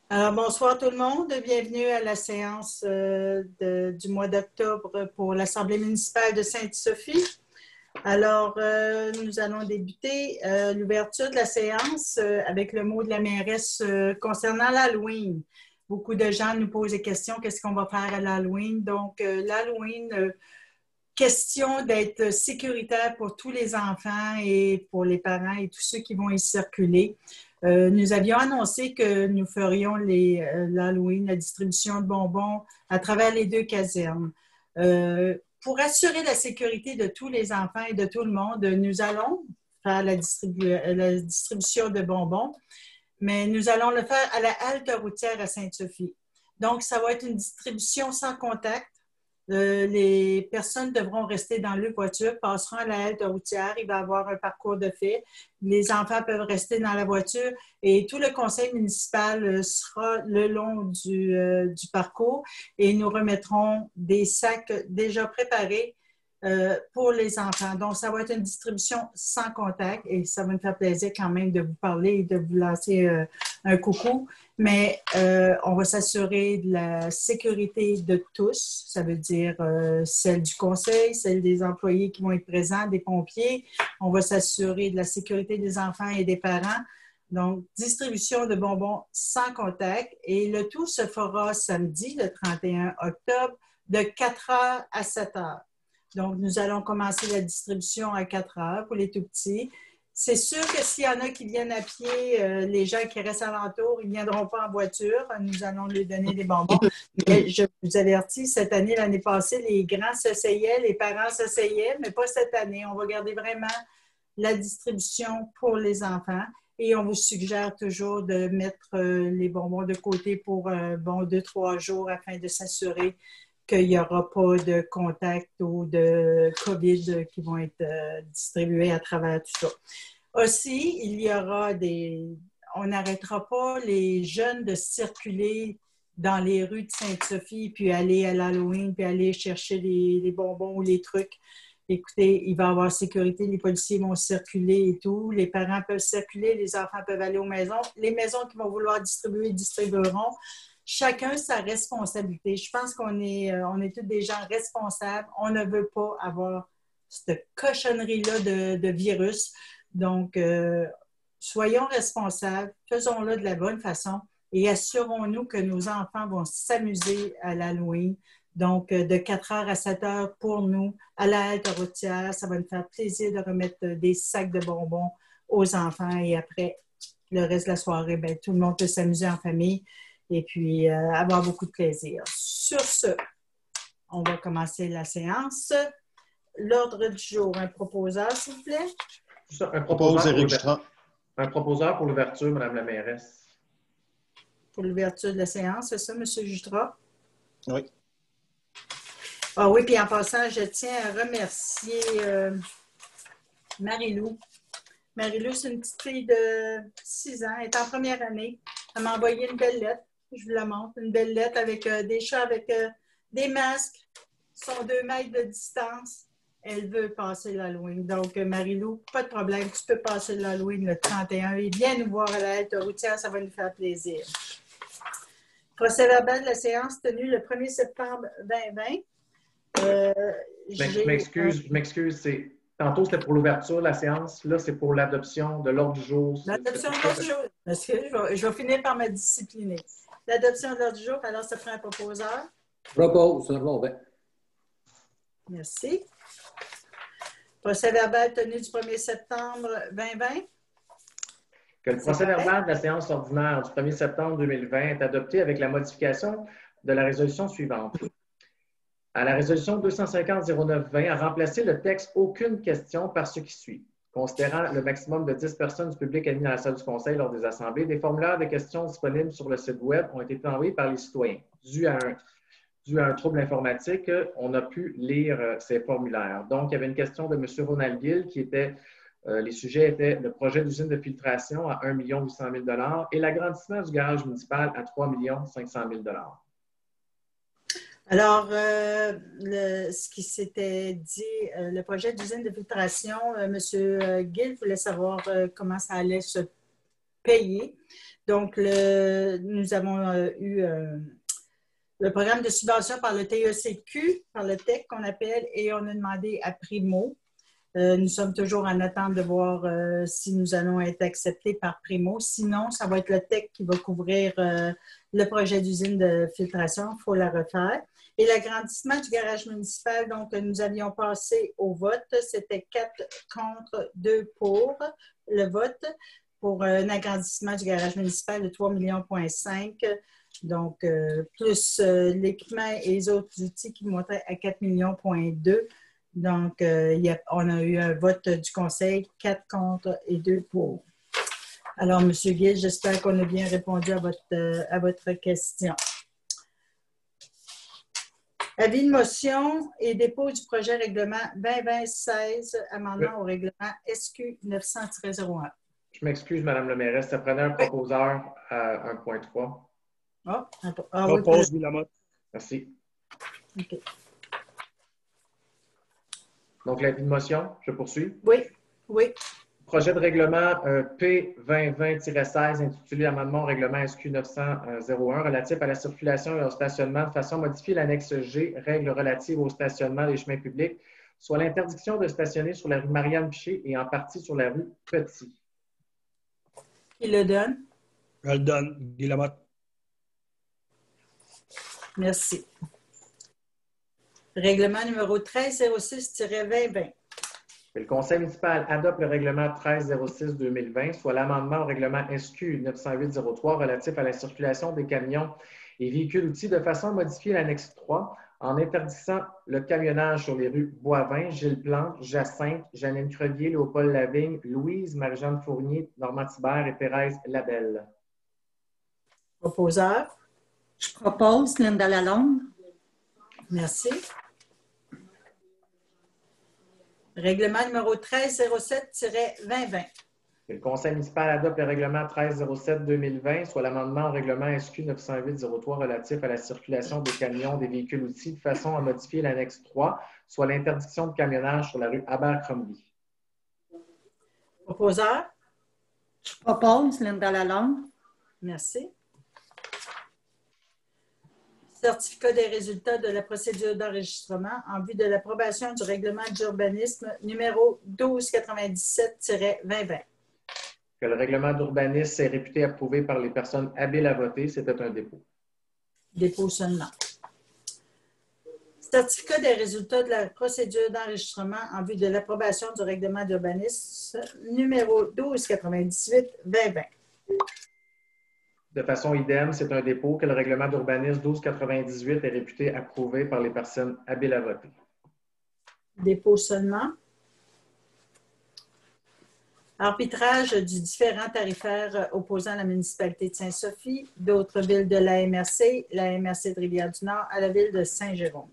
Alors, bonsoir tout le monde. Bienvenue à la séance du mois d'octobre pour l'Assemblée municipale de Sainte-Sophie. Alors, nous allons débuter l'ouverture de la séance avec le mot de la mairesse concernant l'Halloween. Beaucoup de gens nous posent des questions, qu'est-ce qu'on va faire à l'Halloween? Donc, l'Halloween, question d'être sécuritaire pour tous les enfants et pour les parents et tous ceux qui vont y circuler. Nous avions annoncé que nous ferions l'Halloween, la distribution de bonbons à travers les deux casernes. Pour assurer la sécurité de tous les enfants et de tout le monde, nous allons faire la distribution de bonbons, mais nous allons le faire à la halte routière à Sainte-Sophie. Donc, ça va être une distribution sans contact. Les personnes devront rester dans leur voiture, passeront à la halte routière, il va y avoir un parcours de fait. Les enfants peuvent rester dans la voiture et tout le conseil municipal sera le long du parcours et nous remettrons des sacs déjà préparés pour les enfants. Donc, ça va être une distribution sans contact et ça va me faire plaisir quand même de vous parler et de vous lancer un coucou. Mais on va s'assurer de la sécurité de tous. Ça veut dire celle du conseil, celle des employés qui vont être présents, des pompiers. On va s'assurer de la sécurité des enfants et des parents. Donc, distribution de bonbons sans contact. Et le tout se fera samedi, le 31 octobre, de 4 heures à 7 heures. Donc, nous allons commencer la distribution à 4 heures pour les tout-petits. C'est sûr que s'il y en a qui viennent à pied, les gens qui restent alentour, ils ne viendront pas en voiture. Nous allons leur donner des bonbons. Mais je vous avertis, cette année, l'année passée, les grands s'essayaient, les parents s'essayaient, mais pas cette année. On va garder vraiment la distribution pour les enfants. Et on vous suggère toujours de mettre les bonbons de côté pour 2-3 jours afin de s'assurer qu'il n'y aura pas de contact ou de COVID qui vont être distribués à travers tout ça. Aussi, il y aura on n'arrêtera pas les jeunes de circuler dans les rues de Sainte-Sophie, puis aller à l'Halloween, puis aller chercher les bonbons ou les trucs. Écoutez, il va y avoir sécurité, les policiers vont circuler et tout, les parents peuvent circuler, les enfants peuvent aller aux maisons. Les maisons qui vont vouloir distribuer, distribueront. Chacun sa responsabilité. Je pense qu'on est tous des gens responsables. On ne veut pas avoir cette cochonnerie-là de virus. Donc, soyons responsables, faisons-le de la bonne façon et assurons-nous que nos enfants vont s'amuser à l'Halloween. Donc, de 4 heures à 7 heures pour nous, à la halte routière, ça va nous faire plaisir de remettre des sacs de bonbons aux enfants et après, le reste de la soirée, bien, tout le monde peut s'amuser en famille et puis avoir beaucoup de plaisir. Sur ce, on va commencer la séance. L'ordre du jour, un proposeur, s'il vous plaît. Un proposeur pour l'ouverture, Mme la mairesse. Pour l'ouverture de la séance, c'est ça, M. Jutras? Oui. Ah oui, puis en passant, je tiens à remercier Marie-Lou. Marie-Lou, c'est une petite fille de 6 ans, elle est en première année. Elle m'a envoyé une belle lettre, je vous la montre, une belle lettre avec des chats avec des masques, sont 2 mètres de distance. Elle veut passer l'Halloween. Donc, Marie-Lou, pas de problème, tu peux passer l'Halloween le 31 et viens nous voir à la halte routière, ça va nous faire plaisir. Procès-verbal de la séance tenue le 1er septembre 2020. Je m'excuse, tantôt c'était pour l'ouverture de la séance, là c'est pour l'adoption de l'ordre du jour. L'adoption de l'ordre du jour. Parce que je vais finir par me discipliner. L'adoption de l'ordre du jour, alors ça prend un proposeur. Propose, Robin. Merci. Procès-verbal tenu du 1er septembre 2020. Que le procès-verbal de la séance ordinaire du 1er septembre 2020 est adopté avec la modification de la résolution suivante. À la résolution 250-09-20, à remplacer le texte « Aucune question » par ce qui suit. Considérant le maximum de 10 personnes du public admis dans la salle du conseil lors des assemblées, des formulaires de questions disponibles sur le site Web ont été envoyés par les citoyens. Dû à un trouble informatique, on a pu lire ces formulaires. Donc, il y avait une question de M. Ronald Gill qui était, les sujets étaient le projet d'usine de filtration à 1 800 000 $ et l'agrandissement du garage municipal à 3 500 000 $. Alors, ce qui s'était dit, le projet d'usine de filtration, M. Gill voulait savoir comment ça allait se payer. Donc, nous avons eu le programme de subvention par le TECQ, par le TEC qu'on appelle, et on a demandé à Primo. Nous sommes toujours en attente de voir si nous allons être acceptés par Primo. Sinon, ça va être le TEC qui va couvrir le projet d'usine de filtration. Il faut la refaire. Et l'agrandissement du garage municipal, donc nous avions passé au vote. C'était 4 contre, 2 pour le vote pour un agrandissement du garage municipal de 3,5 millions. Donc, plus l'équipement et les autres outils qui montaient à 4,2 millions. Donc, on a eu un vote du conseil, 4 contre et 2 pour. Alors, M. Gill, j'espère qu'on a bien répondu à votre question. Avis de motion et dépôt du projet règlement 2020-16, amendement au règlement SQ 900-01. Je m'excuse, Mme le mairesse, ça prenait un proposeur à 1.3. Propose, oui, Lamotte. Merci. OK. Donc, l'avis de motion, je poursuis. Oui, oui. Projet de règlement P2020-16 intitulé Amendement au règlement SQ 900-01 relatif à la circulation et au stationnement de façon à modifier l'annexe G, règles relatives au stationnement des chemins publics, soit l'interdiction de stationner sur la rue Marianne-Piché et en partie sur la rue Petit. Qui le donne? Je le donne, Guy Lamotte. Merci. Règlement numéro 1306-2020. Le Conseil municipal adopte le règlement 1306-2020, soit l'amendement au règlement SQ 908-03 relatif à la circulation des camions et véhicules-outils de façon à modifier l'annexe 3 en interdisant le camionnage sur les rues Boivin, Gilles Plante, Jacinthe, Janine Crevier, Léopold Lavigne, Louise, Marie-Jeanne Fournier, Normand Thibert et Thérèse Labelle. Proposeur. Je propose Linda Lalonde. Merci. Règlement numéro 1307-2020. Le Conseil municipal adopte le règlement 1307-2020, soit l'amendement au règlement SQ 908-03 relatif à la circulation des camions, des véhicules-outils de façon à modifier l'annexe 3, soit l'interdiction de camionnage sur la rue Abercrombie. Proposeur. Je propose Linda Lalonde. Merci. Certificat des résultats de la procédure d'enregistrement en vue de l'approbation du règlement d'urbanisme numéro 1297-2020. Que le règlement d'urbanisme est réputé approuvé par les personnes habiles à voter, c'était un dépôt. Dépôt seulement. Certificat des résultats de la procédure d'enregistrement en vue de l'approbation du règlement d'urbanisme numéro 1298-2020. De façon idem, c'est un dépôt que le règlement d'urbanisme 1298 est réputé approuvé par les personnes habiles à voter. Dépôt seulement. Arbitrage du différend tarifaire opposant la municipalité de Sainte-Sophie, d'autres villes de la MRC de Rivière-du-Nord à la ville de Saint-Jérôme.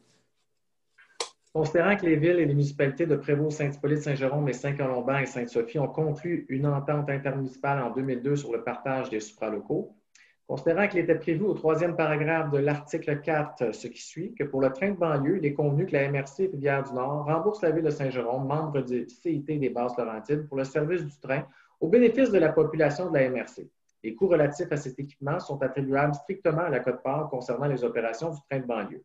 Considérant que les villes et les municipalités de Prévost, Saint-Hippolyte, Saint-Jérôme et Saint-Colomban et Sainte-Sophie ont conclu une entente intermunicipale en 2002 sur le partage des supralocaux, considérant qu'il était prévu au 3e paragraphe de l'article 4, ce qui suit, que pour le train de banlieue, il est convenu que la MRC Rivière-du-Nord rembourse la ville de Saint-Jérôme, membre du CIT des Basses-Laurentides, pour le service du train au bénéfice de la population de la MRC. Les coûts relatifs à cet équipement sont attribuables strictement à la quote-part concernant les opérations du train de banlieue.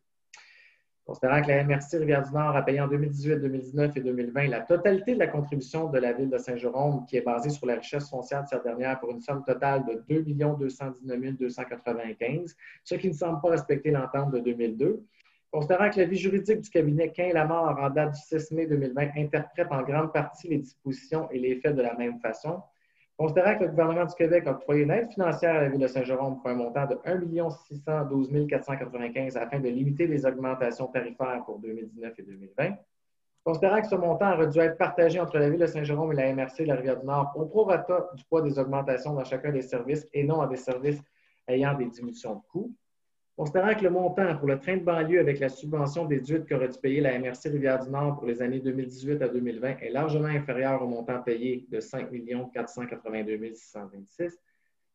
Considérant que la MRC Rivière-du-Nord a payé en 2018, 2019 et 2020 la totalité de la contribution de la ville de Saint-Jérôme, qui est basée sur la richesse foncière de cette dernière, pour une somme totale de 2 219 295, ce qui ne semble pas respecter l'entente de 2002. Considérant que l'avis juridique du cabinet Quin-Lamar en date du 6 mai 2020 interprète en grande partie les dispositions et les faits de la même façon. Considérant que le gouvernement du Québec a octroyé une aide financière à la ville de Saint-Jérôme pour un montant de 1 612 495 afin de limiter les augmentations tarifaires pour 2019 et 2020. Considérant que ce montant aurait dû être partagé entre la ville de Saint-Jérôme et la MRC de la Rivière-du-Nord au prorata du poids des augmentations dans chacun des services et non à des services ayant des diminutions de coûts. Considérant que le montant pour le train de banlieue avec la subvention déduite qu'aurait dû payer la MRC Rivière-du-Nord pour les années 2018 à 2020 est largement inférieur au montant payé de 5 482 626.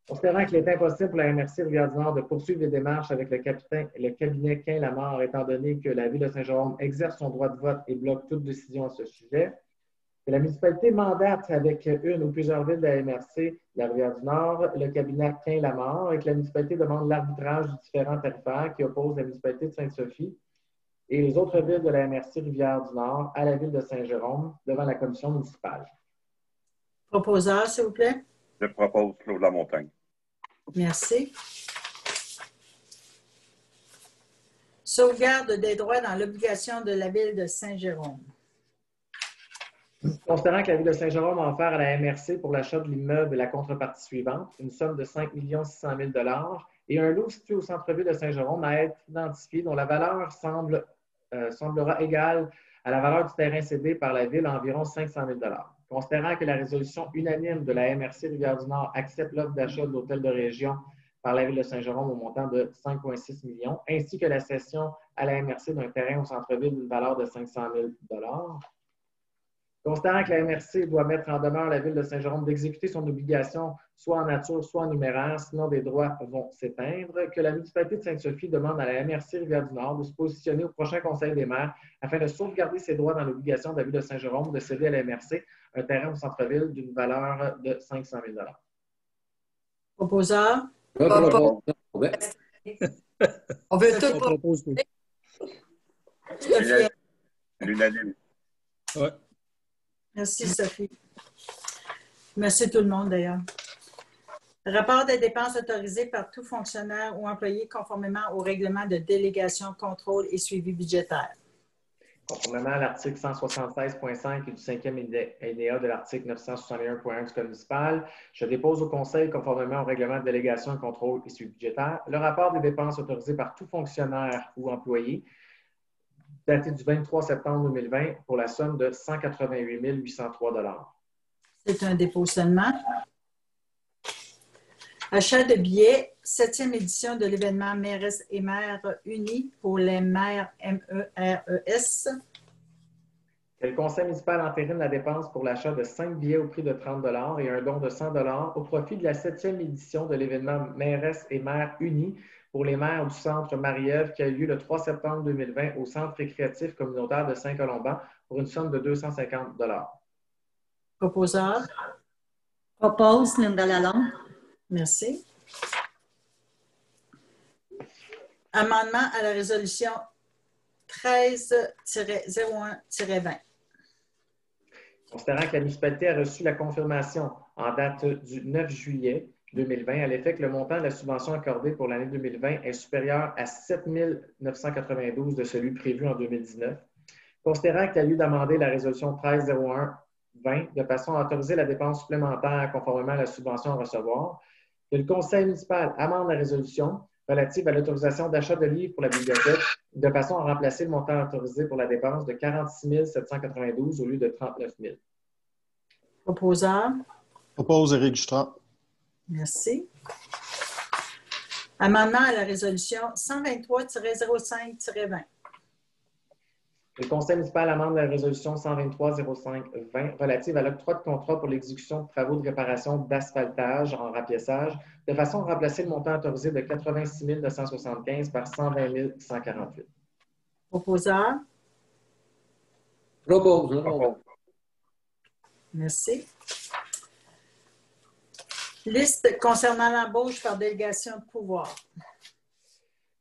Considérant qu'il est impossible pour la MRC Rivière-du-Nord de poursuivre les démarches avec le cabinet Quin-Lamar, étant donné que la ville de Saint-Jérôme exerce son droit de vote et bloque toute décision à ce sujet. Que la municipalité mandate avec une ou plusieurs villes de la MRC de la Rivière-du-Nord le cabinet Quin-Lamar et que la municipalité demande l'arbitrage du différend tarifaire qui oppose la municipalité de Sainte-Sophie et les autres villes de la MRC Rivière-du-Nord à la ville de Saint-Jérôme devant la commission municipale. Proposeur, s'il vous plaît. Je propose Claude Lamontagne. Merci. Sauvegarde des droits dans l'obligation de la ville de Saint-Jérôme. Considérant que la ville de Saint-Jérôme a offert à la MRC pour l'achat de l'immeuble la contrepartie suivante, une somme de 5 600 000 $ et un lot situé au centre-ville de Saint-Jérôme à être identifié dont la valeur semblera égale à la valeur du terrain cédé par la ville à environ 500 000 $. Considérant que la résolution unanime de la MRC Rivière-du-Nord accepte l'offre d'achat de l'hôtel de région par la ville de Saint-Jérôme au montant de 5,6 millions, ainsi que la cession à la MRC d'un terrain au centre-ville d'une valeur de 500 000 $. Considérant que la MRC doit mettre en demeure la ville de Saint-Jérôme d'exécuter son obligation soit en nature, soit en numéraire, sinon des droits vont s'éteindre, que la municipalité de Sainte-Sophie demande à la MRC Rivière-du-Nord de se positionner au prochain Conseil des maires afin de sauvegarder ses droits dans l'obligation de la ville de Saint-Jérôme de céder à la MRC un terrain au centre-ville d'une valeur de 500 000 $. Proposeur. On veut tout. propose tout. L'unanime. Ouais. Merci, Sophie. Merci tout le monde, d'ailleurs. Rapport des dépenses autorisées par tout fonctionnaire ou employé conformément au règlement de délégation, contrôle et suivi budgétaire. Conformément à l'article 176.5 et du 5e alinéa de l'article 961.1 du Code municipal, je dépose au Conseil, conformément au règlement de délégation, contrôle et suivi budgétaire, le rapport des dépenses autorisées par tout fonctionnaire ou employé daté du 23 septembre 2020 pour la somme de 188 803 $. C'est un dépôt seulement. Achat de billets, 7e édition de l'événement Maires et Maires unis pour les maires MERES. Que le Conseil municipal entérine la dépense pour l'achat de 5 billets au prix de 30 $ et un don de 100 $ au profit de la 7e édition de l'événement Maires et Maires unis pour les maires du Centre Marie-Ève qui a eu lieu le 3 septembre 2020 au Centre récréatif communautaire de Saint-Colomban pour une somme de 250 $. Proposeur. Propose Linda Lalonde. Merci. Amendement à la résolution 13-01-20. Considérant que la municipalité a reçu la confirmation en date du 9 juillet 2020 à l'effet que le montant de la subvention accordée pour l'année 2020 est supérieur à 7 992 de celui prévu en 2019. Considérant qu'il y a lieu d'amender la résolution 13-01-20 de façon à autoriser la dépense supplémentaire conformément à la subvention à recevoir, que le Conseil municipal amende la résolution relative à l'autorisation d'achat de livres pour la bibliothèque de façon à remplacer le montant autorisé pour la dépense de 46 792 au lieu de 39 000. Proposeur. Propose Éric Jutras. Merci. Amendement à la résolution 123-05-20. Le Conseil municipal amende la résolution 123-05-20 relative à l'octroi de contrat pour l'exécution de travaux de réparation d'asphaltage en rapiessage de façon à remplacer le montant autorisé de 86 975 par 120 148. Proposeur. Propose. Merci. Liste concernant l'embauche par délégation de pouvoir.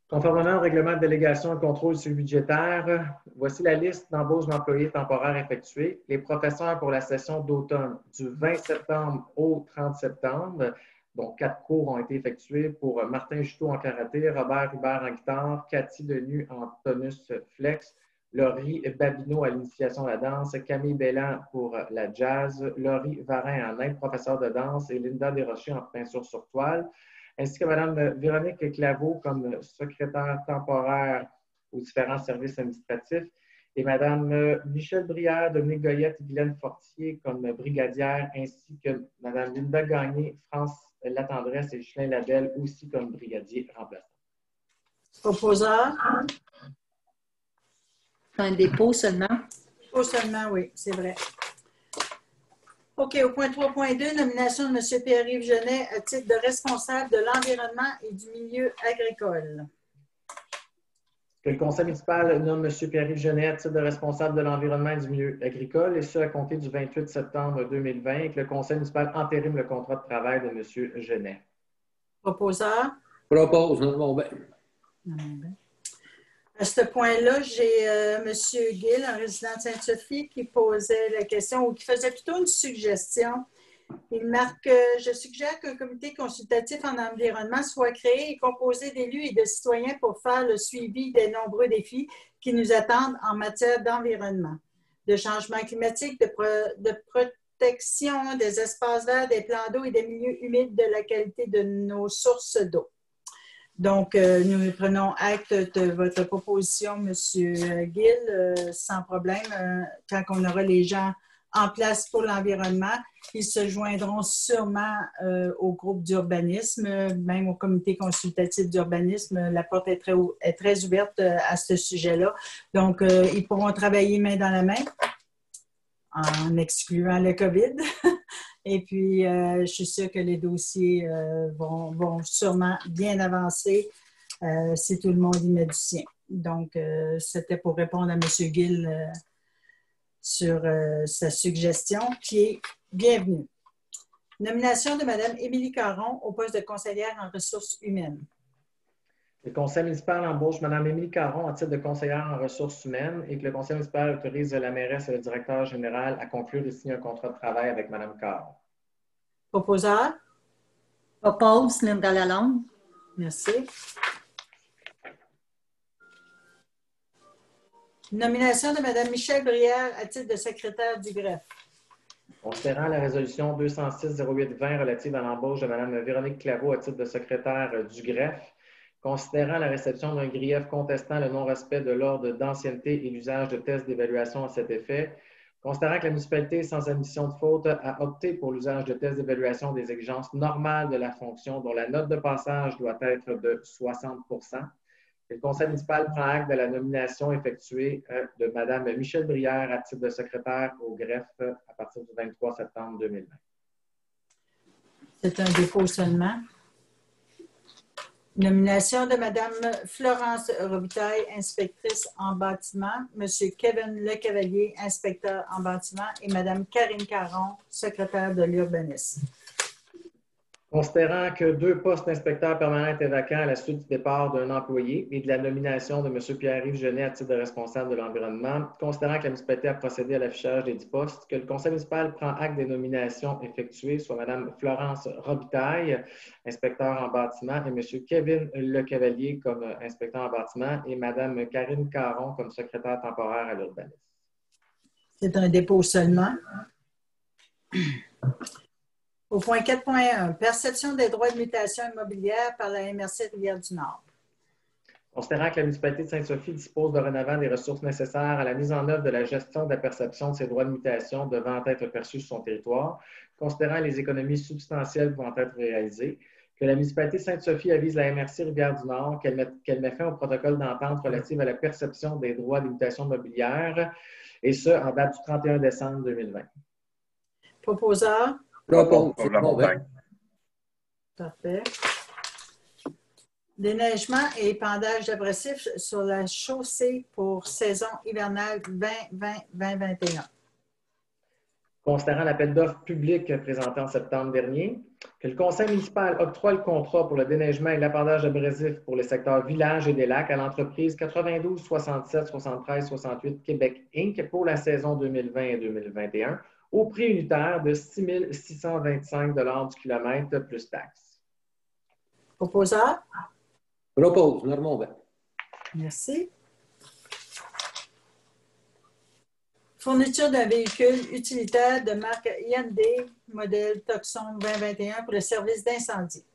Conformément au règlement de délégation et contrôle sur le budgétaire, voici la liste d'embauches d'employés temporaires effectués. Les professeurs pour la session d'automne du 20 septembre au 30 septembre, dont 4 cours ont été effectués pour Martin Juteau en karaté, Robert Hubert en guitare, Cathy Denu en tonus flex, Laurie Babineau à l'initiation à la danse, Camille Belland pour la jazz, Laurie Varin en aide professeur de danse et Linda Desrochers en peinture sur toile, ainsi que Mme Véronique Claveau comme secrétaire temporaire aux différents services administratifs et Mme Michèle Brière, Dominique Goyette et Guylaine Fortier comme brigadière, ainsi que Mme Linda Gagné, France Latendresse et Ghislain Labelle aussi comme brigadier remplaçant. Proposeur. Un dépôt seulement. Dépôt seulement, oui, c'est vrai. OK, au point 3.2, nomination de M. Pierre-Yves Genet à titre de responsable de l'environnement et du milieu agricole. Que le conseil municipal nomme M. Pierre-Yves Genet à titre de responsable de l'environnement et du milieu agricole, et ce, à compter du 28 septembre 2020, et que le conseil municipal entérine le contrat de travail de M. Genet. Proposeur? Propose, Normand Bain. À ce point-là, j'ai M. Gill, un résident de Sainte-Sophie, qui posait la question ou qui faisait plutôt une suggestion. Il marque je suggère qu'un comité consultatif en environnement soit créé et composé d'élus et de citoyens pour faire le suivi des nombreux défis qui nous attendent en matière d'environnement, de changement climatique, de protection des espaces verts, des plans d'eau et des milieux humides, de la qualité de nos sources d'eau. Donc, nous prenons acte de votre proposition, M. Gill, sans problème. Quand on aura les gens en place pour l'environnement, ils se joindront sûrement au groupe d'urbanisme, même au comité consultatif d'urbanisme. La porte est très ouverte à ce sujet-là. Donc, ils pourront travailler main dans la main en excluant le COVID. Et puis, je suis sûre que les dossiers vont sûrement bien avancer si tout le monde y met du sien. Donc, c'était pour répondre à M. Gill sur sa suggestion, qui est bienvenue. Nomination de Mme Émilie Caron au poste de conseillère en ressources humaines. Le conseil municipal embauche Mme Émilie Caron à titre de conseillère en ressources humaines et que le conseil municipal autorise la mairesse et le directeur général à conclure et signer un contrat de travail avec Mme Caron. Proposeur? Propose, Linda Lalonde. Merci. Nomination de Mme Michèle Brière à titre de secrétaire du greffe. Considérant la résolution 206-08-20 relative à l'embauche de Mme Véronique Claveau à titre de secrétaire du greffe, considérant la réception d'un grief contestant le non-respect de l'ordre d'ancienneté et l'usage de tests d'évaluation à cet effet, considérant que la municipalité sans admission de faute a opté pour l'usage de tests d'évaluation des exigences normales de la fonction dont la note de passage doit être de 60 %, le conseil municipal prend acte de la nomination effectuée de Mme Michèle Brière à titre de secrétaire au greffe à partir du 23 septembre 2020. C'est un dépôt seulement. Nomination de Mme Florence Robitaille, inspectrice en bâtiment, M. Kevin Lecavalier, inspecteur en bâtiment, et Mme Karine Caron, secrétaire de l'urbanisme. Considérant que 2 postes d'inspecteurs permanents étaient vacants à la suite du départ d'un employé et de la nomination de M. Pierre-Yves Genet à titre de responsable de l'environnement, considérant que la municipalité a procédé à l'affichage des 10 postes, que le conseil municipal prend acte des nominations effectuées, soit Mme Florence Robitaille, inspecteur en bâtiment, et M. Kevin Lecavalier comme inspecteur en bâtiment, et Mme Karine Caron comme secrétaire temporaire à l'urbanisme. C'est un dépôt seulement. Au point 4.1, perception des droits de mutation immobilière par la MRC Rivière-du-Nord. Considérant que la municipalité de Sainte-Sophie dispose dorénavant des ressources nécessaires à la mise en œuvre de la gestion de la perception de ses droits de mutation devant être perçus sur son territoire, considérant les économies substantielles pouvant être réalisées, que la municipalité de Sainte-Sophie avise la MRC Rivière-du-Nord qu'elle met fin au protocole d'entente relative à la perception des droits de mutation immobilière, et ce, en date du 31 décembre 2020. Proposeur? Propose, Claude Normand Bain. Lamontagne. Parfait. Déneigement et épandage d'abrasifs sur la chaussée pour saison hivernale 2020-2021. Considérant l'appel d'offres public présenté en septembre dernier, que le conseil municipal octroie le contrat pour le déneigement et l'épandage d'abrasifs pour les secteurs villages et des lacs à l'entreprise 92 67 73 68 Québec Inc. pour la saison 2020 et 2021 au prix unitaire de 6 625 $ du kilomètre plus taxes. Proposeur? Propose, Normand Bain. Merci. Fourniture d'un véhicule utilitaire de marque Hyundai, modèle Tucson 2021 pour le service d'incendie.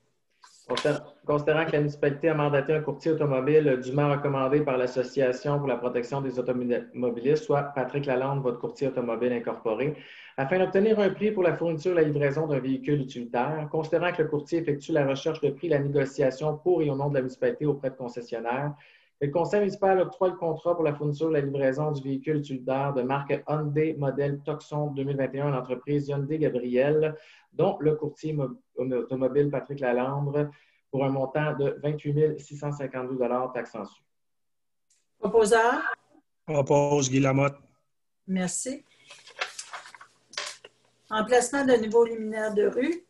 Considérant que la municipalité a mandaté un courtier automobile dûment recommandé par l'Association pour la protection des automobilistes, soit Patrick Lalonde, votre courtier automobile incorporé, afin d'obtenir un prix pour la fourniture et la livraison d'un véhicule utilitaire, considérant que le courtier effectue la recherche de prix et la négociation pour et au nom de la municipalité auprès de concessionnaires, le conseil municipal octroie le contrat pour la fourniture et la livraison du véhicule utilitaire de marque Hyundai modèle Tucson 2021 à l'entreprise Hyundai Gabriel, dont le courtier automobile Patrick Lalonde, pour un montant de 28 652 $ taxes en su. Proposeur? Oppose Guy Lamotte. Merci. Emplacement de nouveaux luminaires de rue.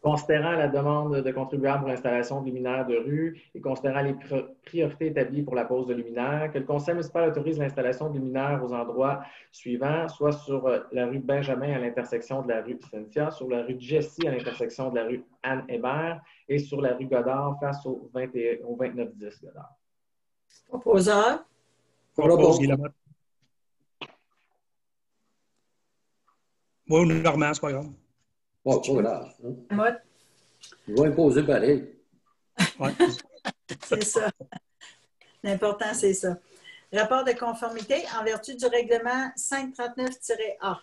Considérant la demande de contribuables pour l'installation de luminaires de rue et considérant les priorités établies pour la pose de luminaires, que le conseil municipal autorise l'installation de luminaires aux endroits suivants, soit sur la rue Benjamin à l'intersection de la rue Cynthia, sur la rue Jessie à l'intersection de la rue Anne-Hébert et sur la rue Godard face au 2910 Godard. Proposeur? Oppose Guy Lamotte. Oui, Normand, c'est pas grave. Bon, pas grave. Hein? Lamotte? Il va imposer pareil. Ouais. C'est ça. L'important, c'est ça. Rapport de conformité en vertu du règlement 539-A.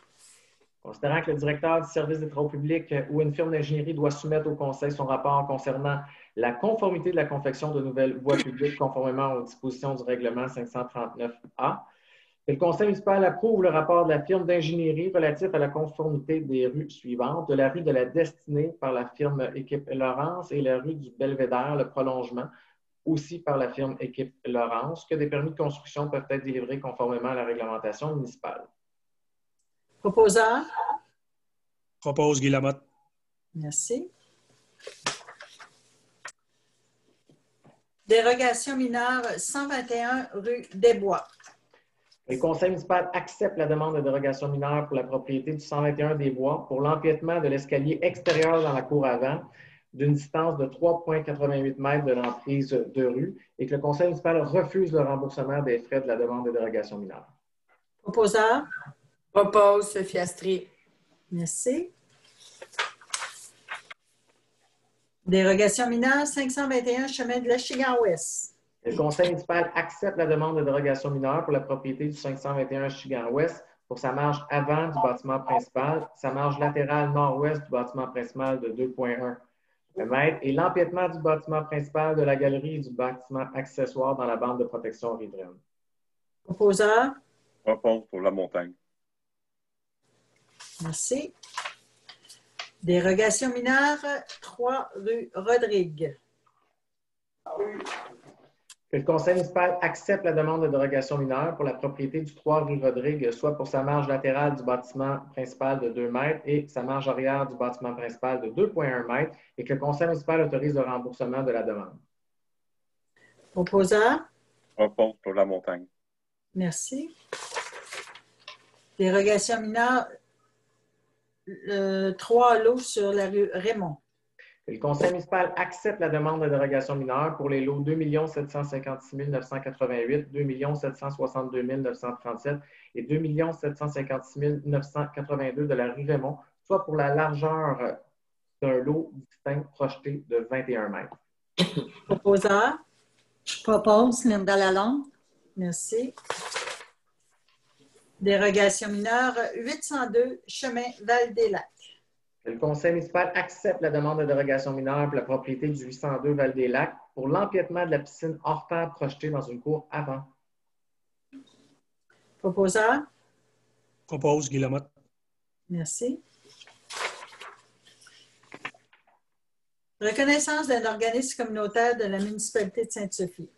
Considérant que le directeur du service des travaux publics ou une firme d'ingénierie doit soumettre au conseil son rapport concernant la conformité de la confection de nouvelles voies publiques conformément aux dispositions du règlement 539A, que le conseil municipal approuve le rapport de la firme d'ingénierie relatif à la conformité des rues suivantes, de la rue de la Destinée par la firme Équipe Laurence et la rue du Belvédère, le prolongement, aussi par la firme Équipe Laurence, que des permis de construction peuvent être délivrés conformément à la réglementation municipale. Proposeur? Oppose Guy Lamotte. Merci. Dérogation mineure 121 rue des Bois. Le conseil municipal accepte la demande de dérogation mineure pour la propriété du 121 des Bois pour l'empiètement de l'escalier extérieur dans la cour avant d'une distance de 3,88 mètres de l'emprise de rue et que le conseil municipal refuse le remboursement des frais de la demande de dérogation mineure. Proposeur? Propose Sophie Astry. Merci. Dérogation mineure 521 chemin de l'Achigan-Ouest. Le conseil municipal accepte la demande de dérogation mineure pour la propriété du 521 Achigan-Ouest pour sa marge avant du bâtiment principal, sa marge latérale nord-ouest du bâtiment principal de 2,1 m et l'empiètement du bâtiment principal de la galerie et du bâtiment accessoire dans la bande de protection riveraine. Proposeur? Oppose pour la montagne. Merci. Dérogation mineure 3 rue Rodrigue. Que le conseil municipal accepte la demande de dérogation mineure pour la propriété du 3 rue Rodrigue, soit pour sa marge latérale du bâtiment principal de 2 mètres et sa marge arrière du bâtiment principal de 2,1 mètres et que le conseil municipal autorise le remboursement de la demande. Proposeur? Oppose pour la montagne. Merci. Dérogation mineure 3 lots sur la rue Raymond. Le conseil municipal accepte la demande de dérogation mineure pour les lots 2 756 988, 2 762 937 et 2 756 982 de la rue Raymond, soit pour la largeur d'un lot distinct projeté de 21 mètres. Proposeur? Je propose Linda Lalonde. Merci. Dérogation mineure 802 chemin Val-des-Lacs. Le conseil municipal accepte la demande de dérogation mineure pour la propriété du 802 Val-des-Lacs pour l'empiètement de la piscine hors terre projetée dans une cour avant. Proposeur? Oppose Guy Lamotte. Merci. Reconnaissance d'un organisme communautaire de la municipalité de Sainte-Sophie.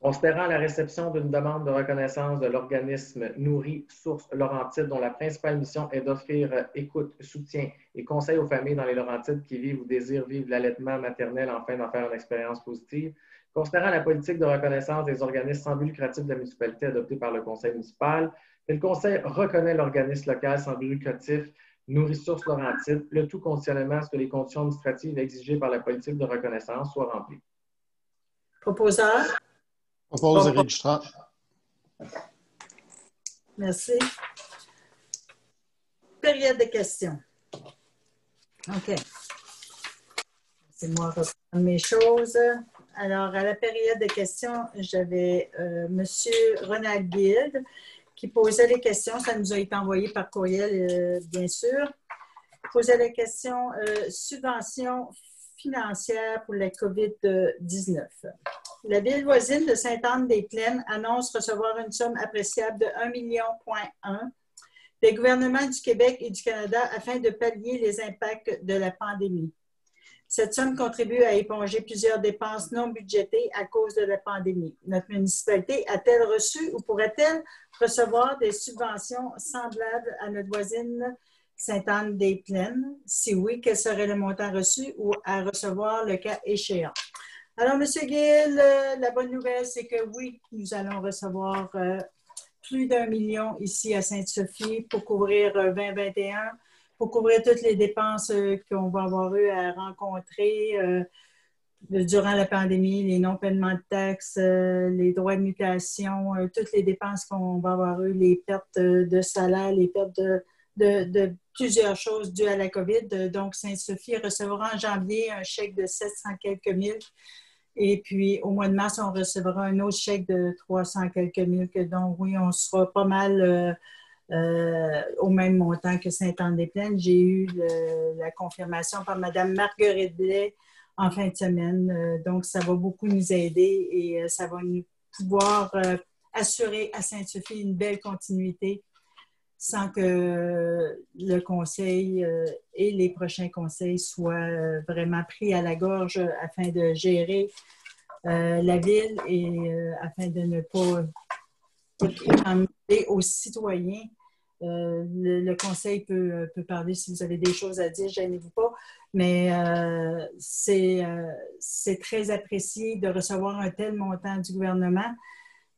Considérant la réception d'une demande de reconnaissance de l'organisme Nourri Source Laurentides, dont la principale mission est d'offrir écoute, soutien et conseil aux familles dans les Laurentides qui vivent ou désirent vivre l'allaitement maternel afin d'en faire une expérience positive. Considérant la politique de reconnaissance des organismes sans but lucratif de la municipalité adoptée par le conseil municipal, le conseil reconnaît l'organisme local sans but lucratif Nourri Source Laurentides, le tout conditionnellement à ce que les conditions administratives exigées par la politique de reconnaissance soient remplies. Proposeur? Oppose Éric Dutrempe. Merci. Période de questions. OK. Laissez-moi reprendre mes choses. Alors, à la période de questions, j'avais M. Ronald Guilde qui posait les questions. Ça nous a été envoyé par courriel, bien sûr. Il posait la question subvention financière pour la COVID-19. La ville voisine de Sainte-Anne-des-Plaines annonce recevoir une somme appréciable de 1,1 million des gouvernements du Québec et du Canada afin de pallier les impacts de la pandémie. Cette somme contribue à éponger plusieurs dépenses non budgétées à cause de la pandémie. Notre municipalité a-t-elle reçu ou pourrait-elle recevoir des subventions semblables à notre voisine Sainte-Anne-des-Plaines? Si oui, quel serait le montant reçu ou à recevoir le cas échéant? Alors, M. Gill, la bonne nouvelle, c'est que oui, nous allons recevoir plus d'1 million ici à Sainte-Sophie pour couvrir 2021, pour couvrir toutes les dépenses qu'on va avoir eu à rencontrer durant la pandémie, les non-paiements de taxes, les droits de mutation, toutes les dépenses qu'on va avoir eu, les pertes de salaire, les pertes de plusieurs choses dues à la COVID. Donc, Sainte-Sophie recevra en janvier un chèque de 700 quelques mille. Et puis, au mois de mars, on recevra un autre chèque de 300 quelques mille. Donc, oui, on sera pas mal au même montant que Sainte-Anne-des-Plaines. J'ai eu la confirmation par Mme Marguerite Blais en fin de semaine. Donc, ça va beaucoup nous aider et ça va nous pouvoir assurer à Sainte-Sophie une belle continuité sans que le conseil et les prochains conseils soient vraiment pris à la gorge afin de gérer la ville et afin de ne pas demander aux citoyens. Le conseil peut parler si vous avez des choses à dire, gênez-vous pas, mais c'est très apprécié de recevoir un tel montant du gouvernement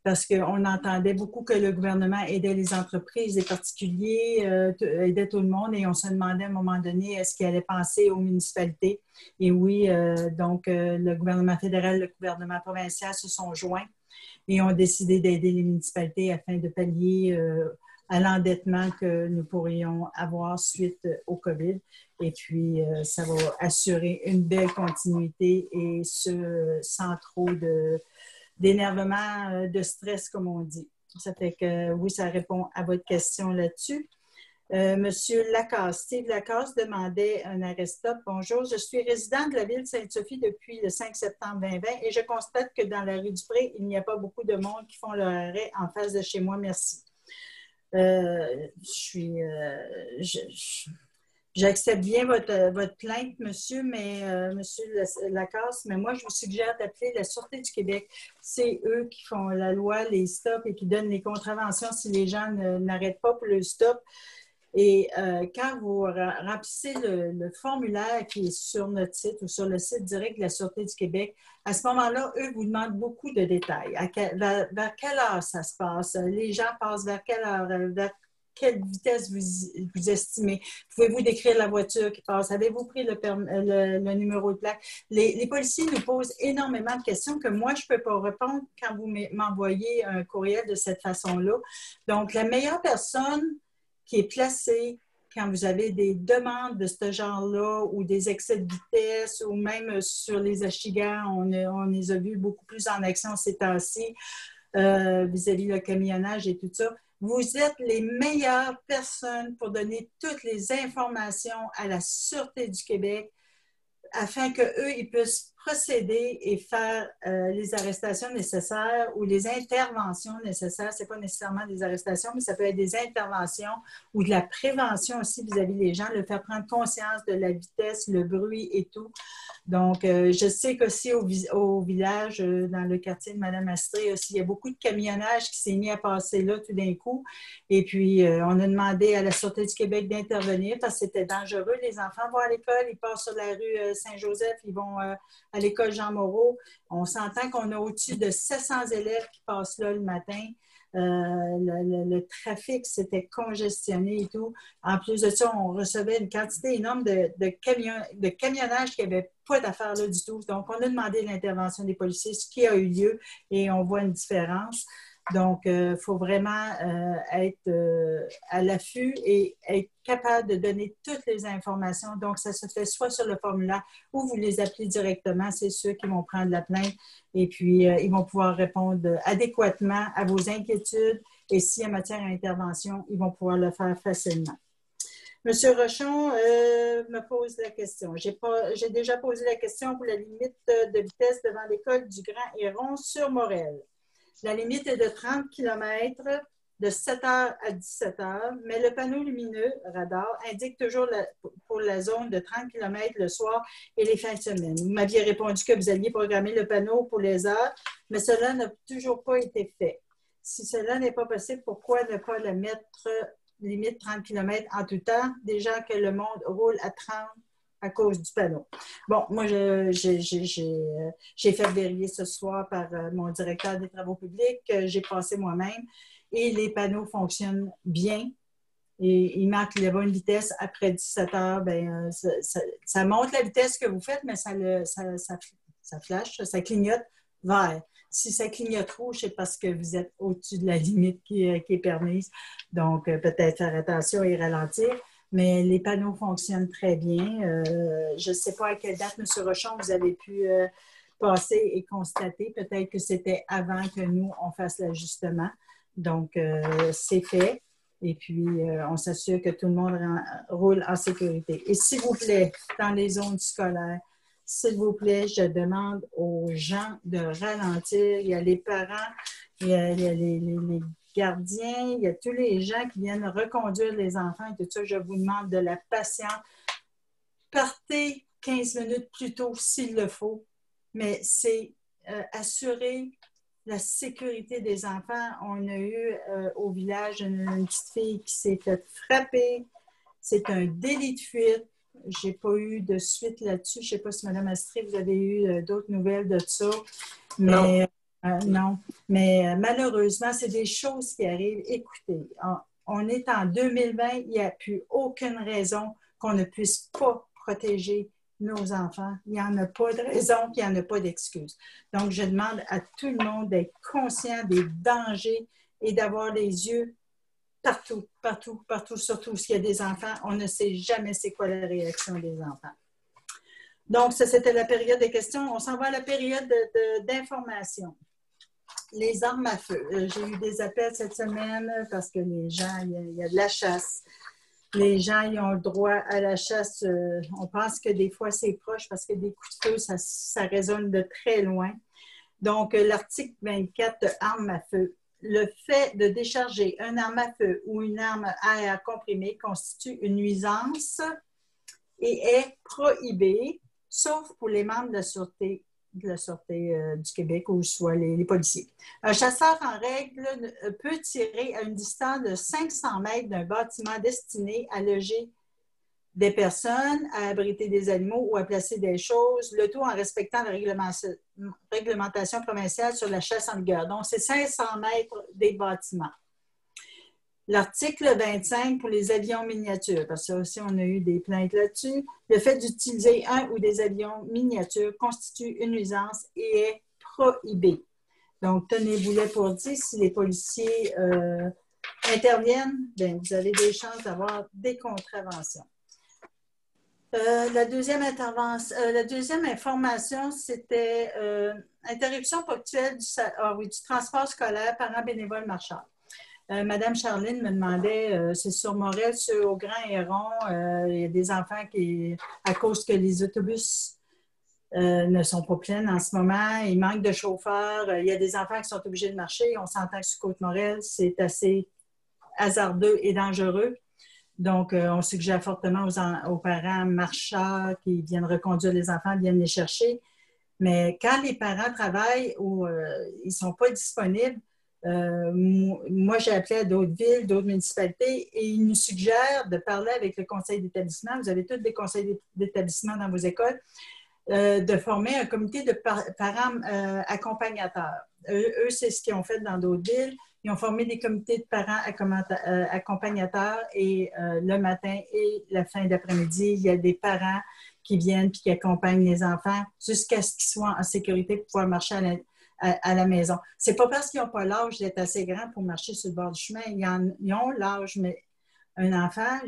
parce qu'on entendait beaucoup que le gouvernement aidait les entreprises, les particuliers, aidait tout le monde et on se demandait à un moment donné est-ce qu'il allait penser aux municipalités. Et oui, donc le gouvernement fédéral, le gouvernement provincial se sont joints et ont décidé d'aider les municipalités afin de pallier à l'endettement que nous pourrions avoir suite au COVID. Et puis, ça va assurer une belle continuité et ce, sans trop d'énervement, de stress, comme on dit. Ça fait que, oui, ça répond à votre question là-dessus. Monsieur Lacasse, Steve Lacasse demandait un arrêt-stop. Bonjour, je suis résident de la ville de Sainte-Sophie depuis le 5 septembre 2020 et je constate que dans la rue du Pré, il n'y a pas beaucoup de monde qui font leur arrêt en face de chez moi. Merci. J'accepte bien votre plainte, monsieur, monsieur Lacasse, mais moi, je vous suggère d'appeler la Sûreté du Québec. C'est eux qui font la loi, les stops et qui donnent les contraventions si les gens n'arrêtent pas pour le stop. Et quand vous remplissez le formulaire qui est sur notre site ou sur le site direct de la Sûreté du Québec, à ce moment-là, eux vous demandent beaucoup de détails. Vers quelle heure ça se passe? Les gens passent vers quelle heure? Vers quelle vitesse vous estimez? Pouvez-vous décrire la voiture qui passe? Avez-vous pris le numéro de plaque? Les policiers nous posent énormément de questions que moi, je ne peux pas répondre quand vous m'envoyez un courriel de cette façon-là. Donc, la meilleure personne qui est placée quand vous avez des demandes de ce genre-là ou des excès de vitesse ou même sur les achigans, on les a vus beaucoup plus en action ces temps-ci vis-à-vis le camionnage et tout ça. Vous êtes les meilleures personnes pour donner toutes les informations à la Sûreté du Québec afin qu'eux, ils puissent procéder et faire les arrestations nécessaires ou les interventions nécessaires. Ce n'est pas nécessairement des arrestations, mais ça peut être des interventions ou de la prévention aussi vis-à-vis des gens, leur faire prendre conscience de la vitesse, le bruit et tout. Donc, je sais qu'aussi au village, dans le quartier de Mme Astrée, aussi, il y a beaucoup de camionnage qui s'est mis à passer là tout d'un coup. Et puis, on a demandé à la Sûreté du Québec d'intervenir parce que c'était dangereux. Les enfants vont à l'école, ils passent sur la rue Saint-Joseph, ils vont à l'école Jean-Moreau. On s'entend qu'on a au-dessus de 700 élèves qui passent là le matin. Le trafic s'était congestionné et tout. En plus de ça, on recevait une quantité énorme de camionnage qui n'avait pas d'affaires là du tout. Donc, on a demandé l'intervention des policiers, ce qui a eu lieu, et on voit une différence. Donc, il faut vraiment être à l'affût et être capable de donner toutes les informations. Donc, ça se fait soit sur le formulaire ou vous les appelez directement. C'est ceux qui vont prendre la plainte et puis ils vont pouvoir répondre adéquatement à vos inquiétudes. Et s'il y a matière à intervention, ils vont pouvoir le faire facilement. Monsieur Rochon me pose la question. J'ai déjà posé la question pour la limite de vitesse devant l'école du Grand Héron sur Morel. La limite est de 30 km de 7 h à 17 h, mais le panneau lumineux radar indique toujours pour la zone de 30 km le soir et les fins de semaine. Vous m'aviez répondu que vous alliez programmer le panneau pour les heures, mais cela n'a toujours pas été fait. Si cela n'est pas possible, pourquoi ne pas le mettre limite 30 km en tout temps, déjà que le monde roule à 30 à cause du panneau. Bon, moi, j'ai fait vérifier ce soir par mon directeur des travaux publics, j'ai passé moi-même, et les panneaux fonctionnent bien. Et il marque la bonne vitesse après 17 heures. Bien, ça montre la vitesse que vous faites, mais ça flash, ça clignote vert. Si ça clignote rouge, c'est parce que vous êtes au-dessus de la limite qui est permise. Donc, peut-être faire attention et ralentir. Mais les panneaux fonctionnent très bien. Je ne sais pas à quelle date, M. Rochon, vous avez pu passer et constater. Peut-être que c'était avant que nous, on fasse l'ajustement. Donc, c'est fait. Et puis, on s'assure que tout le monde roule en sécurité. Et s'il vous plaît, dans les zones scolaires, s'il vous plaît, je demande aux gens de ralentir. Il y a les parents, il y a les gardiens, il y a tous les gens qui viennent reconduire les enfants et tout ça. Je vous demande de la patience. Partez 15 minutes plus tôt s'il le faut, mais c'est assurer la sécurité des enfants. On a eu au village une petite fille qui s'est fait frapper. C'est un délit de fuite. Je n'ai pas eu de suite là-dessus. Je ne sais pas si Mme Astrée, vous avez eu d'autres nouvelles de ça. Mais, non. Mais malheureusement, c'est des choses qui arrivent. Écoutez, on est en 2020. Il n'y a plus aucune raison qu'on ne puisse pas protéger nos enfants. Il n'y en a pas de raison, il n'y en a pas d'excuse. Donc, je demande à tout le monde d'être conscient des dangers et d'avoir les yeux partout, partout, partout, surtout s'il y a des enfants. On ne sait jamais c'est quoi la réaction des enfants. Donc, ça, c'était la période des questions. On s'en va à la période d'information. Les armes à feu. J'ai eu des appels cette semaine parce que les gens, il y a de la chasse. Les gens, ils ont le droit à la chasse. On pense que des fois, c'est proche parce que des coups de feu, ça résonne de très loin. Donc, l'article 24 de armes à feu. Le fait de décharger une arme à feu ou une arme à air comprimé constitue une nuisance et est prohibé, sauf pour les membres de la Sûreté du Québec ou soit les policiers. Un chasseur en règle peut tirer à une distance de 500 mètres d'un bâtiment destiné à loger des personnes, à abriter des animaux ou à placer des choses, le tout en respectant la réglementation provinciale sur la chasse en vigueur. Donc, c'est 500 mètres des bâtiments. L'article 25 pour les avions miniatures, parce que ça aussi, on a eu des plaintes là-dessus. Le fait d'utiliser un ou des avions miniatures constitue une nuisance et est prohibé. Donc, tenez-vous-les pour dire, si les policiers interviennent, bien, vous avez des chances d'avoir des contraventions. La deuxième information, c'était interruption ponctuelle du transport scolaire parents bénévoles marchands. Madame Charline me demandait, c'est sur Morel, au Grand Héron, il y a des enfants qui, à cause que les autobus ne sont pas pleins en ce moment, il manque de chauffeurs, il y a des enfants qui sont obligés de marcher. On s'entend que sur Côte-Morel, c'est assez hasardeux et dangereux. Donc, on suggère fortement aux parents marcheurs qui viennent reconduire les enfants, viennent les chercher. Mais quand les parents travaillent ou ils ne sont pas disponibles, moi, j'ai appelé à d'autres villes, d'autres municipalités et ils nous suggèrent de parler avec le conseil d'établissement. Vous avez tous des conseils d'établissement dans vos écoles, de former un comité de parents accompagnateurs. Eux, c'est ce qu'ils ont fait dans d'autres villes. Ils ont formé des comités de parents accompagnateurs et le matin et la fin d'après-midi, il y a des parents qui viennent et qui accompagnent les enfants jusqu'à ce qu'ils soient en sécurité pour pouvoir marcher à la maison. C'est pas parce qu'ils n'ont pas l'âge d'être assez grands pour marcher sur le bord du chemin. Ils ont l'âge, mais un enfant,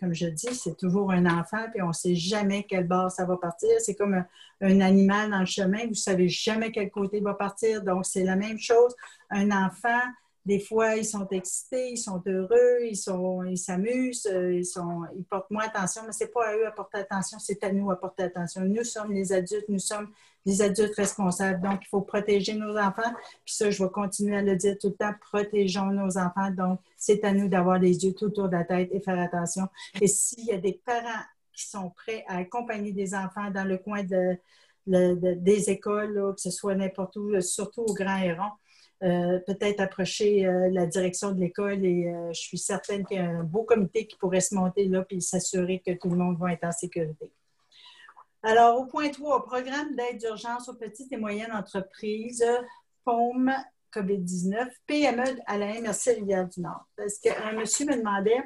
comme je dis, c'est toujours un enfant, puis on ne sait jamais quel bord ça va partir. C'est comme un animal dans le chemin, vous ne savez jamais quel côté va partir. Donc, c'est la même chose. Un enfant, Des fois, ils sont excités, ils sont heureux, ils s'amusent, ils portent moins attention, mais ce n'est pas à eux à porter attention, c'est à nous à porter attention. Nous sommes les adultes, nous sommes les adultes responsables. Donc, il faut protéger nos enfants. Puis ça, je vais continuer à le dire tout le temps, protégeons nos enfants. Donc, c'est à nous d'avoir les yeux tout autour de la tête et faire attention. Et s'il y a des parents qui sont prêts à accompagner des enfants dans le coin des écoles, là, que ce soit n'importe où, surtout au Grand Héron, peut-être approcher la direction de l'école et je suis certaine qu'il y a un beau comité qui pourrait se monter là et s'assurer que tout le monde va être en sécurité. Alors, au point 3, programme d'aide d'urgence aux petites et moyennes entreprises, POM COVID-19, PME à la MRC Rivière-du-Nord. Parce qu'un monsieur me demandait,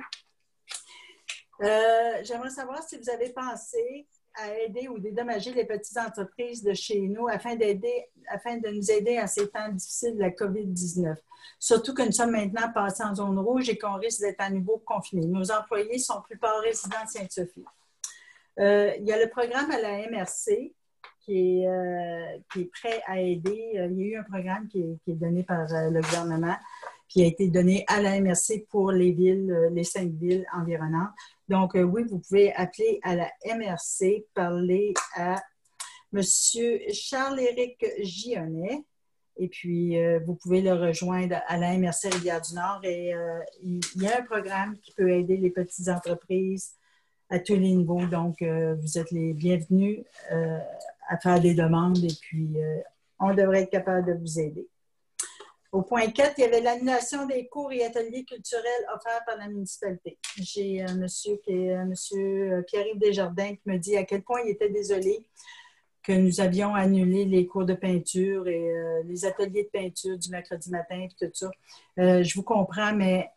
j'aimerais savoir si vous avez pensé à aider ou dédommager les petites entreprises de chez nous afin de nous aider à ces temps difficiles de la COVID-19. Surtout que nous sommes maintenant passés en zone rouge et qu'on risque d'être à nouveau confinés. Nos employés sont plupart résidents de Sainte-Sophie. Il y a le programme à la MRC qui est prêt à aider. Il y a eu un programme qui est donné par le gouvernement, qui a été donné à la MRC pour les villes, les 5 villes environnantes. Donc, oui, vous pouvez appeler à la MRC, parler à M. Charles-Éric Gionnet, et puis vous pouvez le rejoindre à la MRC Rivière-du-Nord. Et il y a un programme qui peut aider les petites entreprises à tous les niveaux. Donc, vous êtes les bienvenus à faire des demandes et puis on devrait être capable de vous aider. Au point 4, il y avait l'annulation des cours et ateliers culturels offerts par la municipalité. J'ai un monsieur Pierre-Yves Desjardins qui me dit à quel point il était désolé que nous avions annulé les cours de peinture et les ateliers de peinture du mercredi matin et tout ça. Je vous comprends, mais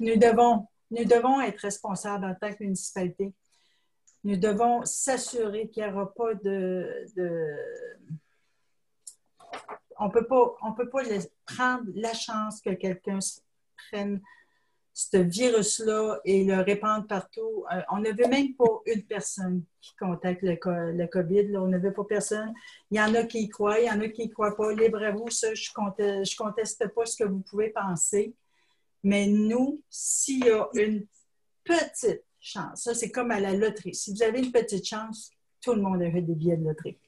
nous devons être responsables en tant que municipalité. Nous devons s'assurer qu'il n'y aura pas on ne peut pas prendre la chance que quelqu'un prenne ce virus-là et le répande partout. On ne veut même pas une personne qui contacte le COVID. Là. On ne veut pas personne. Il y en a qui y croient, il y en a qui n'y croient pas. Libre à vous, ça, je ne conteste pas ce que vous pouvez penser. Mais nous, s'il y a une petite chance, ça c'est comme à la loterie. Si vous avez une petite chance, tout le monde a des billets de loterie.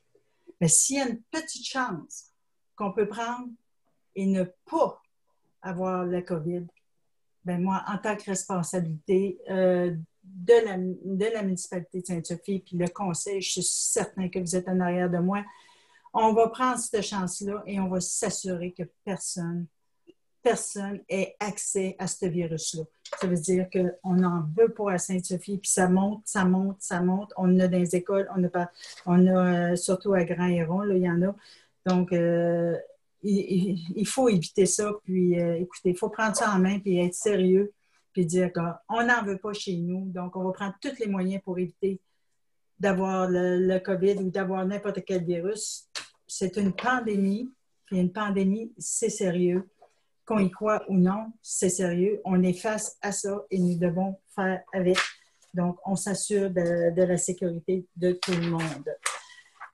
Mais s'il y a une petite chance qu'on peut prendre et ne pas avoir la COVID, ben moi, en tant que responsabilité de la municipalité de Sainte-Sophie, puis le conseil, je suis certain que vous êtes en arrière de moi, on va prendre cette chance-là et on va s'assurer que personne ait accès à ce virus-là. Ça veut dire qu'on n'en veut pas à Sainte-Sophie, puis ça monte, ça monte, ça monte. On en a dans les écoles, on a surtout à Grand Héron, là, il y en a. Donc, il faut éviter ça. Puis, écoutez, il faut prendre ça en main puis être sérieux puis dire qu'on n'en veut pas chez nous. Donc, on va prendre tous les moyens pour éviter d'avoir le COVID ou d'avoir n'importe quel virus. C'est une pandémie. Puis, une pandémie, c'est sérieux. Qu'on y croit ou non, c'est sérieux. On est face à ça et nous devons faire avec. Donc, on s'assure de la sécurité de tout le monde.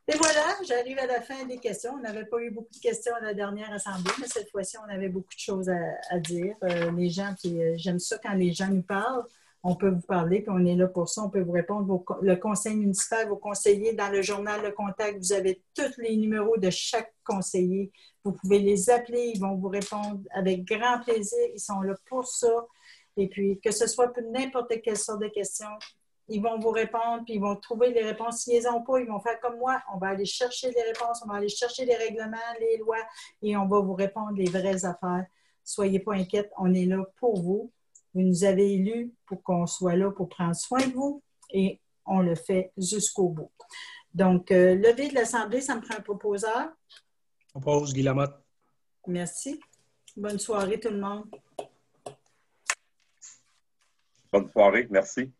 Et voilà, j'arrive à la fin des questions. On n'avait pas eu beaucoup de questions à la dernière assemblée, mais cette fois-ci, on avait beaucoup de choses à dire. Les gens, j'aime ça quand les gens nous parlent. On peut vous parler, puis on est là pour ça. On peut vous répondre. Le conseil municipal, vos conseillers, dans le journal Le Contact, vous avez tous les numéros de chaque conseiller. Vous pouvez les appeler, ils vont vous répondre avec grand plaisir. Ils sont là pour ça. Et puis, que ce soit pour n'importe quelle sorte de questions, ils vont vous répondre, puis ils vont trouver les réponses. S'ils ne les ont pas, ils vont faire comme moi. On va aller chercher les réponses, on va aller chercher les règlements, les lois, et on va vous répondre les vraies affaires. Soyez pas inquiets, on est là pour vous. Vous nous avez élus pour qu'on soit là pour prendre soin de vous, et on le fait jusqu'au bout. Donc, levée de l'Assemblée, ça me prend un proposeur. On propose Guy Lamotte. Merci. Bonne soirée tout le monde. Bonne soirée, merci.